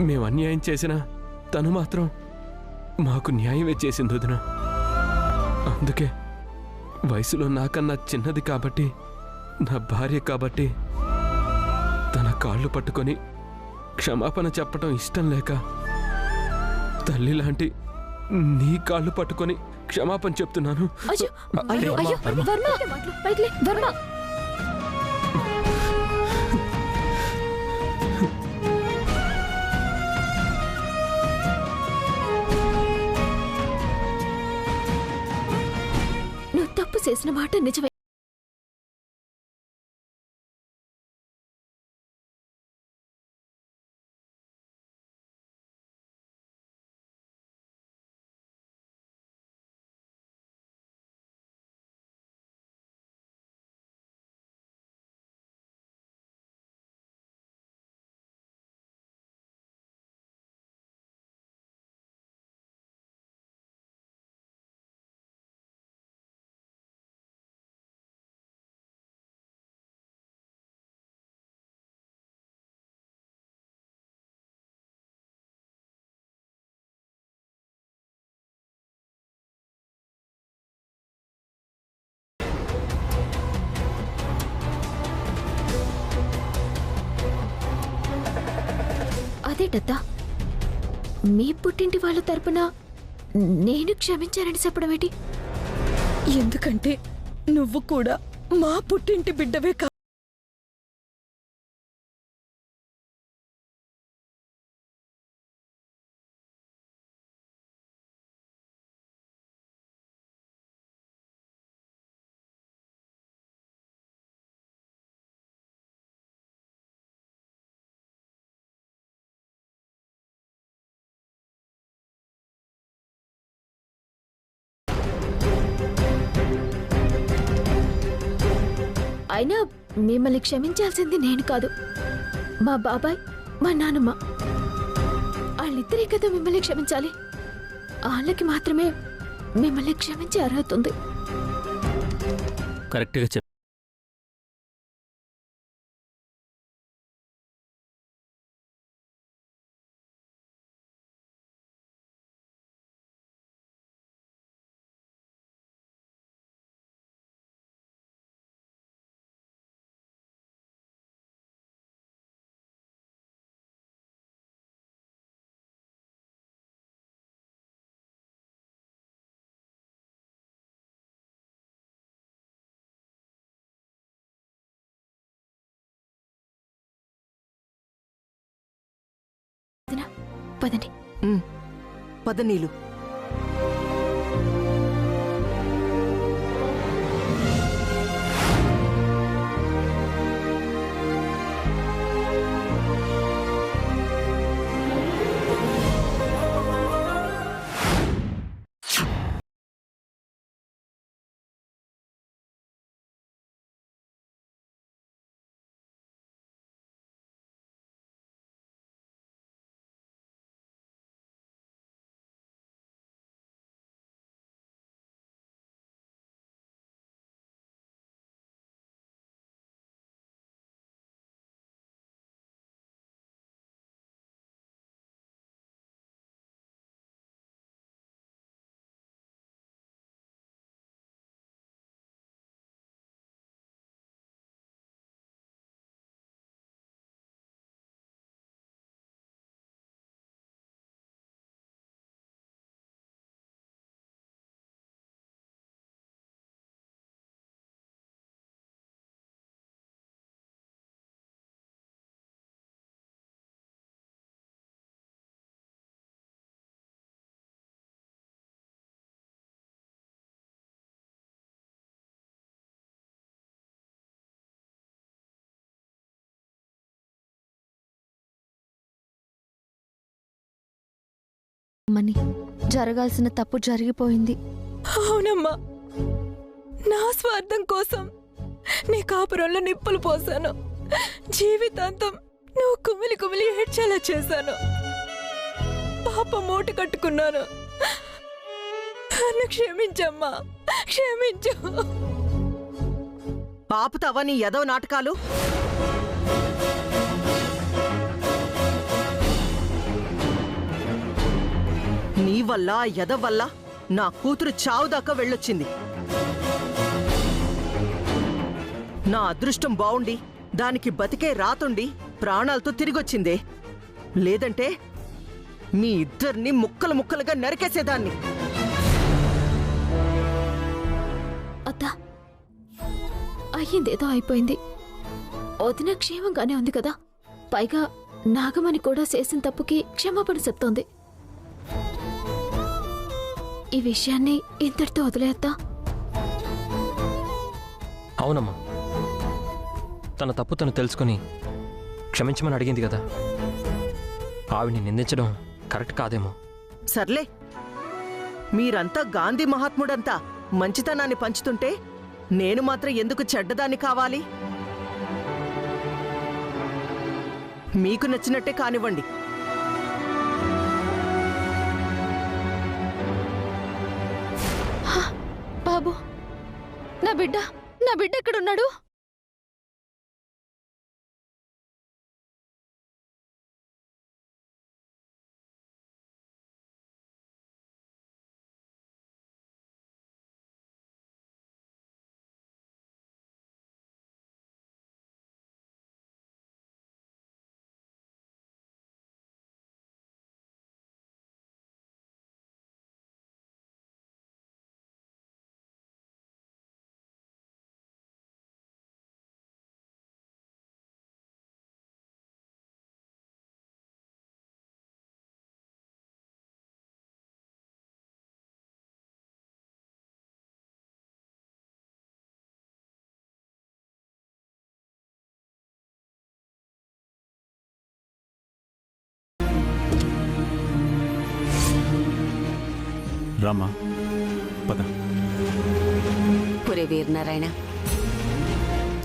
మేము అన్యాయం చేసినా తను మాత్రం మాకు న్యాయమే చేసింది వదిన. అందుకే వయసులో నాకన్నా చిన్నది కాబట్టి, నా భార్య కాబట్టి తన కాళ్ళు పట్టుకొని క్షమాపణ చెప్పటం ఇష్టం లేక తల్లి లాంటి నీ కాళ్ళు పట్టుకొని క్షమాపణ చెప్తున్నాను. నువ్వు తప్పు చేసిన మాట నిజమే. అదేటత్తా, మీ పుట్టింటి వాళ్ళ తరపున నేను క్షమించానని చెప్పడం ఏంటి? ఎందుకంటే నువ్వు కూడా మా పుట్టింటి బిడ్డవే కా. అయినా మిమ్మల్ని క్షమించాల్సింది నేను కాదు, మా బాబాయ్, మా నాన్నమ్మ. వాళ్ళిద్దరే కదా మిమ్మల్ని క్షమించాలి. వాళ్ళకి మాత్రమే మిమ్మల్ని క్షమించే అర్హత ఉంది. కరెక్ట్గా చెప్పు. పదండి. పద నీలు. మని జరగాల్సిన తప్పు జరిగిపోయింది. అవునమ్మా, నా స్వార్థం కోసం నీ కాపురంలో నిప్పులు పోసాను. జీవితాంతం నువ్వు కుమిలి కుమిలి ఏడ్చేలా చేశాను. పాప మూట కట్టుకున్నాను. నన్ను క్షమించమ్మా, క్షమించు. ఆపుతావా నీ ఎదవ నాటకాలు? వల్ల ఎద వల్ల నా కూతురు చావు దాకా వెళ్ళొచ్చింది. నా అదృష్టం బావుండి దానికి బతికే రాతుండి ప్రాణాలతో తిరిగొచ్చిందే. లేదంటే మీ ఇద్దరిని ముక్కలు ముక్కలుగా నరికేసేదాన్ని. అత్తా, అయ్యిందేదో అయిపోయింది. వదిన క్షేమంగానే ఉంది కదా. పైగా నాగమణి కూడా చేసిన తప్పుకి క్షమాపణ చెప్తోంది. ఈ విషయాన్ని ఇంతటితో వదిలేద్దా? అవునమ్మా, తన తప్పు తను తెలుసుకుని క్షమించమని అడిగింది కదా. ఆవిడ్ని నిందించడం కరెక్ట్ కాదేమో. సర్లే, మీరంతా గాంధీ మహాత్ముడంతా మంచితనాన్ని పంచుతుంటే నేను మాత్రం ఎందుకు చెడ్డదాన్ని కావాలి? మీకు నచ్చినట్టే కానివ్వండి. బాబు, నా బిడ్డ ఎక్కడున్నాడు? రామా, పద. ఒరే వీరనారాయణ,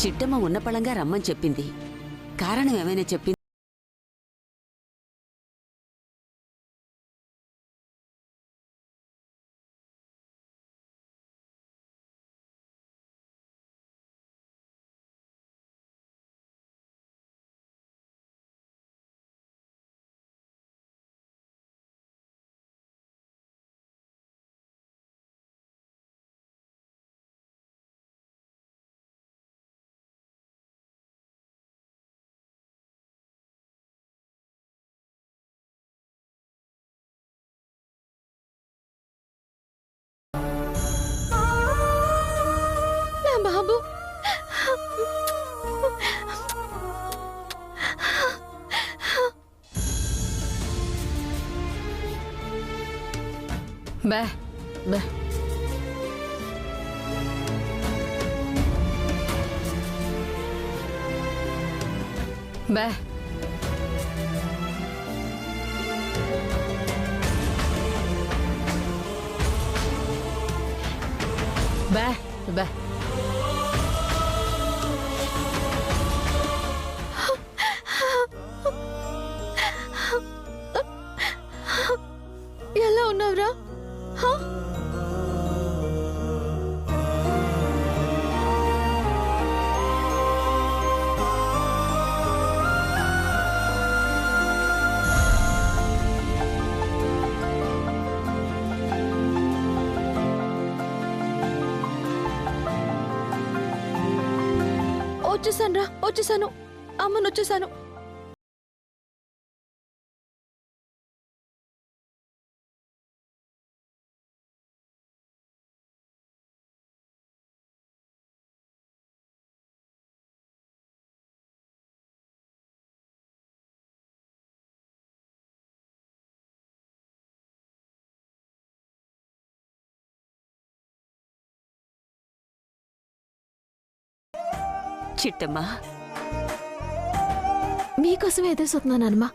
చిట్టమ్మ ఉన్నపళంగా రమ్మని చెప్పింది. కారణం ఏమైనా చెప్పింది? బాబు, బా బా బా బా బా ఎలా ఉన్నావురా? వచ్చేసాను. అమ్మను వచ్చేసాను. చిట్టమ్మా, మీకోసమే ఎదురు చూస్తున్నానమ్మా.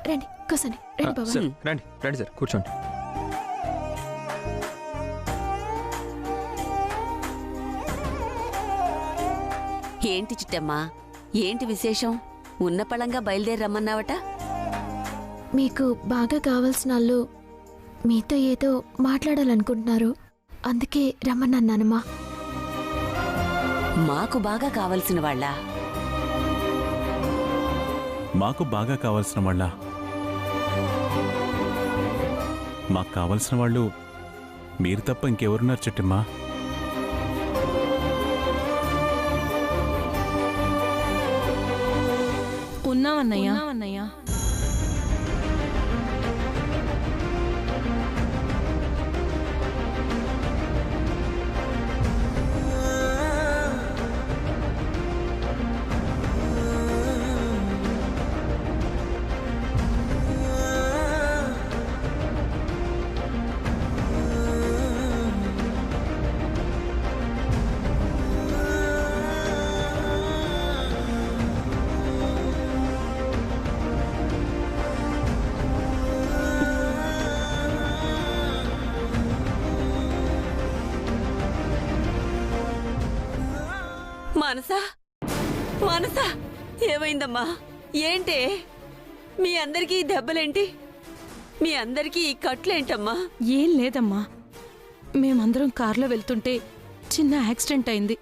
రండి, కూర్చొని రండి బాబా. సార్, రండి రండి సార్, కూర్చోండి. ఏంటి చిట్టమ్మా, ఏంటి విశేషం? ఉన్నపళంగా బయలుదేరి రమ్మన్నావట? మీకు బాగా కావాల్సిన వాళ్ళు మీతో ఏదో మాట్లాడాలనుకుంటున్నారు, అందుకే రమ్మన్నానమ్మా. మాకు బాగా కావలసిన వాళ్ళ? మాకు బాగా కావాల్సిన వాళ్ళ? మాకు కావలసిన వాళ్ళు మీరు తప్ప ఇంకెవరున్నారు చిట్టమ్మా? ఉన్నావన్నయ్యా. మనసా మనసా ఏమైందమ్మా? ఏంటే మీ అందరికీ ఈ దెబ్బలేంటి? మీ అందరికీ ఈ కట్లేంటమ్మా? ఏం లేదమ్మా, మేమందరం కార్లో వెళ్తుంటే చిన్న యాక్సిడెంట్ అయింది.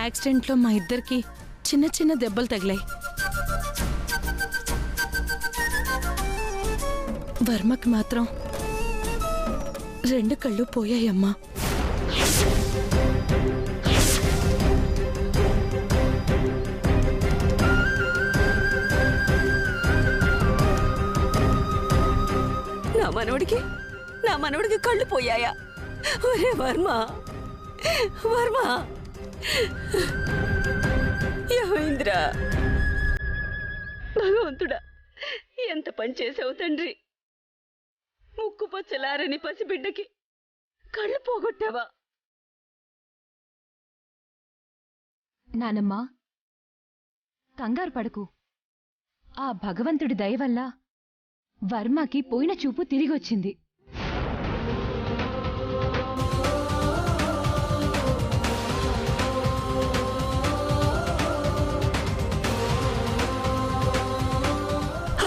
యాక్సిడెంట్లో మా ఇద్దరికి చిన్న చిన్న దెబ్బలు తగిలాయి. వర్మకి మాత్రం 2 కళ్ళు పోయాయమ్మా. నా మనవడికి కళ్ళు పోయాయా? ఒరే వర్మ, వర్మ ఏమైందిరా? భగవంతుడా, ఎంత పని చేసావు తండ్రి. ముక్కు పచ్చలారని పసిబిడ్డకి కళ్ళు పోగొట్టావా? నానమ్మా, కంగారు పడకు. ఆ భగవంతుడి దయ వల్ల వర్మకి పోయిన చూపు తిరిగొచ్చింది.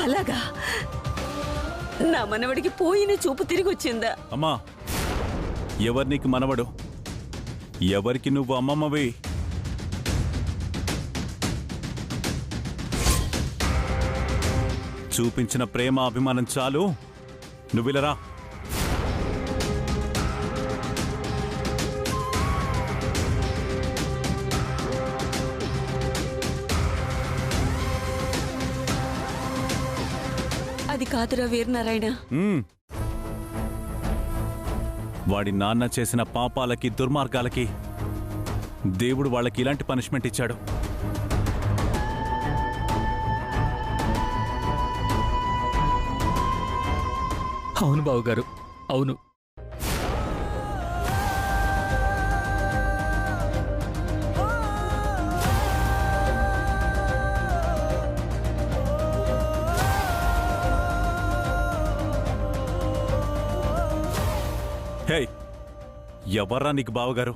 అలాగా? నా మనవడికి పోయిన చూపు తిరిగొచ్చిందా? అమ్మా, ఎవరు నీకు మనవడు? ఎవరికి నువ్వు అమ్మమ్మవి? చూపించిన ప్రేమ అభిమానం చాలు, నువ్విలరా. అది కాదురా వీరనారాయణ. వాడి నాన్న చేసిన పాపాలకి దుర్మార్గాలకి దేవుడు వాళ్ళకి ఇలాంటి పనిష్మెంట్ ఇచ్చాడు. అవును బావుగారు, అవును. హే, ఎవర్రా నీకు బావగారు?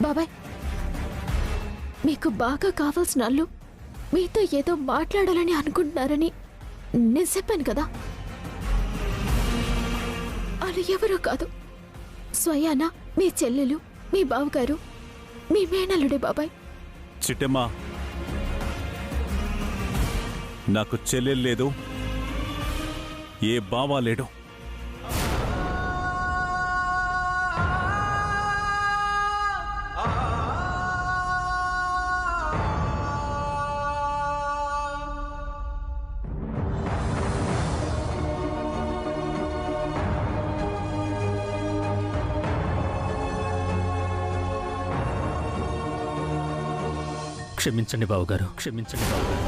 బాబాయ్, మీకు బాగా కావాల్సిన వాళ్ళు మీతో ఏదో మాట్లాడాలని అనుకుంటున్నారని నేను చెప్పాను కదా. వాళ్ళు ఎవరో కాదు, స్వయాన మీ చెల్లెలు, మీ బావగారు, మీ మేనల్లుడే బాబాయ్. చిట్టమ్మా, నాకు చెల్లెలు లేదు, ఏ బావా లేడు. క్షమించండి బావుగారు, క్షమించండి బావుగారు.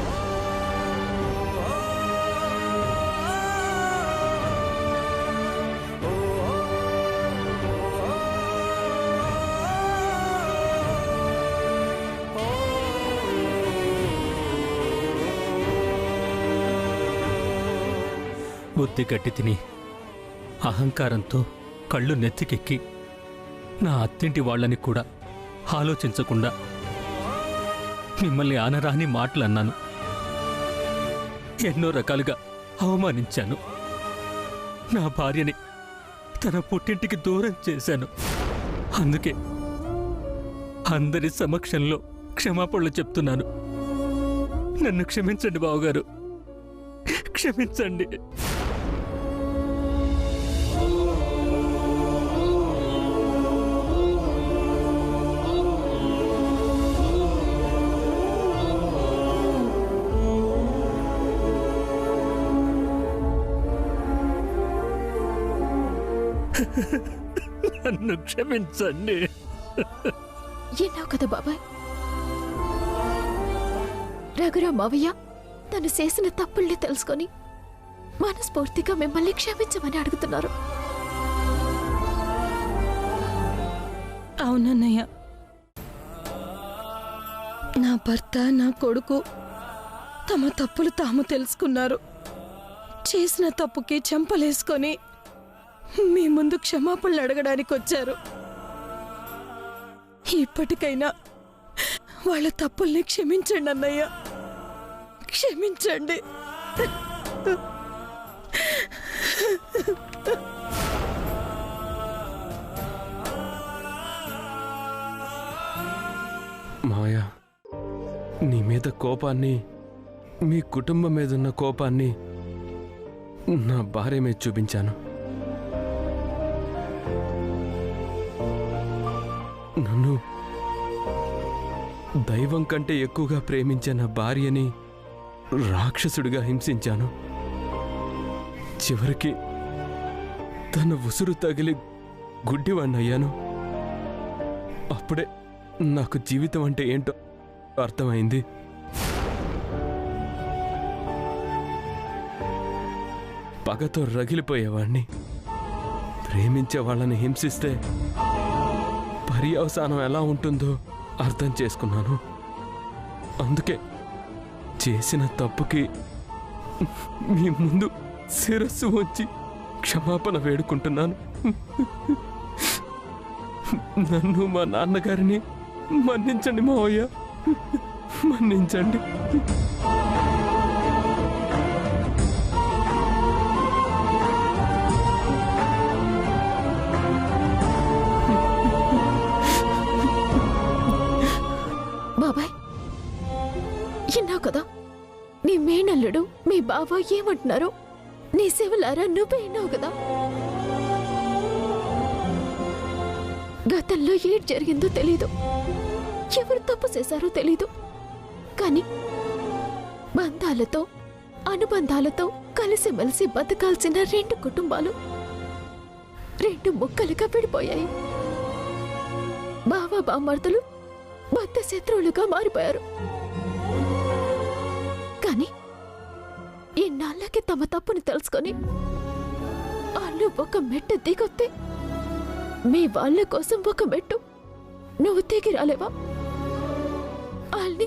బుద్ధి గట్టి తిని అహంకారంతో కళ్ళు నెత్తికెక్కి నా అత్తింటి వాళ్ళని కూడా ఆలోచించకుండా మిమ్మల్ని ఆనరాని మాటలు అన్నాను. ఎన్నో రకాలుగా అవమానించాను. నా భార్యని తన పుట్టింటికి దూరం చేశాను. అందుకే అందరి సమక్షంలో క్షమాపణలు చెప్తున్నాను. నన్ను క్షమించండి బావగారు, క్షమించండి. నన్ను క్షమించండి. ఎన్నావు కదా బాబాయ్, రఘురాం మావయ్య తను చేసిన తప్పుల్ని తెలుసుకొని మనస్ఫూర్తిగా మిమ్మల్ని క్షమించమని అడుగుతున్నారు. అవునన్నయ్య, నా భర్త నా కొడుకు తమ తప్పులు తాము తెలుసుకున్నారు. చేసిన తప్పుకి చెంపలేసుకొని మీ ముందు క్షమాపణలు అడగడానికి వచ్చారు. ఇప్పటికైనా వాళ్ళ తప్పుల్ని క్షమించండి అన్నయ్య, క్షమించండి. మాయ, నీ మీద కోపాన్ని, మీ కుటుంబం మీదున్న కోపాన్ని నా భార్య మీద చూపించాను. నన్ను దైవం కంటే ఎక్కువగా ప్రేమించే నా భార్యని రాక్షసుడిగా హింసించాను. చివరికి తన ఉసురు తగిలి గుడ్డివాణ్ణయ్యాను. అప్పుడే నాకు జీవితం అంటే ఏంటో అర్థమైంది. పగతో రగిలిపోయేవాణ్ణి. ప్రేమించే వాళ్ళని హింసిస్తే పర్యవసానం ఎలా ఉంటుందో అర్థం చేసుకున్నాను. అందుకే చేసిన తప్పుకి మీ ముందు శిరస్సు ఉంచి క్షమాపణ వేడుకుంటున్నాను. నన్ను మా నాన్నగారిని మన్నించండి మావయ్య, మన్నించండి. బాబాయ్, విన్నావు కదా నీ మేనల్లుడు మీ బావ ఏమంటున్నారు? నీ సేవలారా నువ్వే విన్నావు కదా. గతంలో ఏం జరిగిందో తెలీదు, ఎవరు తప్పు చేశారో తెలీదు, కానీ బంధాలతో అనుబంధాలతో కలిసిమెలిసి బతకాల్సిన రెండు కుటుంబాలు రెండు ముక్కలుగా విడిపోయాయి. బావ బామ్మర్దులు బద్ద శత్రువులుగా మారిపోయారు. కానీ ఇన్నాళ్ళకి తమ తప్పుని తెలుసుకొని వాళ్ళు ఒక మెట్టు దిగొత్తే మీ వాళ్ళ కోసం ఒక మెట్టు నువ్వు దిగి రాలేవా? వాళ్ళని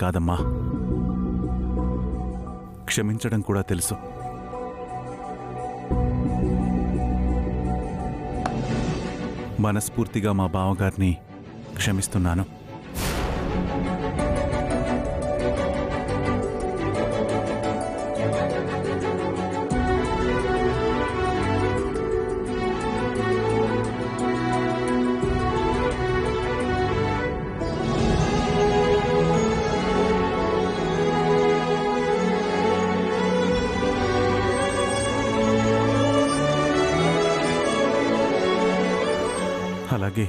కాదమ్మా, క్షమించడం కూడా తెలుసు. మనస్ఫూర్తిగా మా బావగారిని క్షమిస్తున్నాను. అలాగే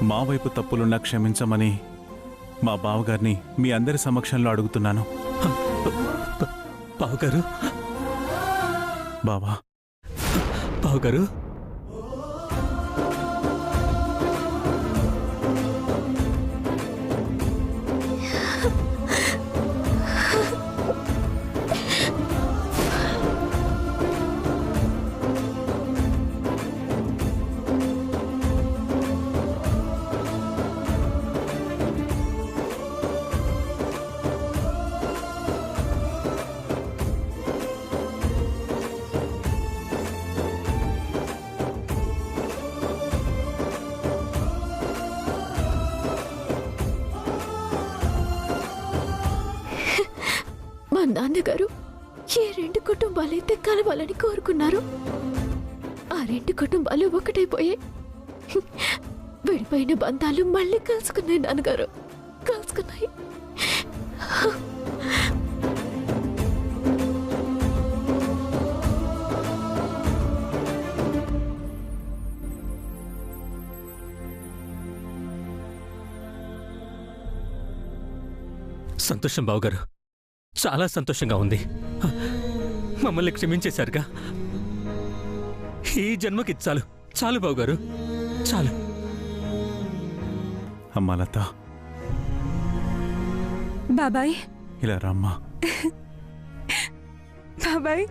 మా వైపు తప్పులున్నా క్షమించమని మా బావగారిని మీ అందరి సమక్షంలో అడుగుతున్నాను. బావగారు, బావా, బావగారు, నాన్నగారు ఏ 2 కుటుంబాలైతే కలవాలని కోరుకున్నారు ఆ 2 కుటుంబాలు ఒకటైపోయాయి. విడిపోయిన బంధాలు మళ్ళీ కలుసుకున్నాయి నాన్నగారు, కలుసుకున్నాయి. సంతోషం బావగారు, చాలా సంతోషంగా ఉంది. మమ్మల్ని క్షమించేశారుగా. ఈ జన్మకి చాలు, చాలు బావగారు, చాలు. అమ్మా లత, బాబాయ్, ఇలా రమ్మా. బాబాయ్.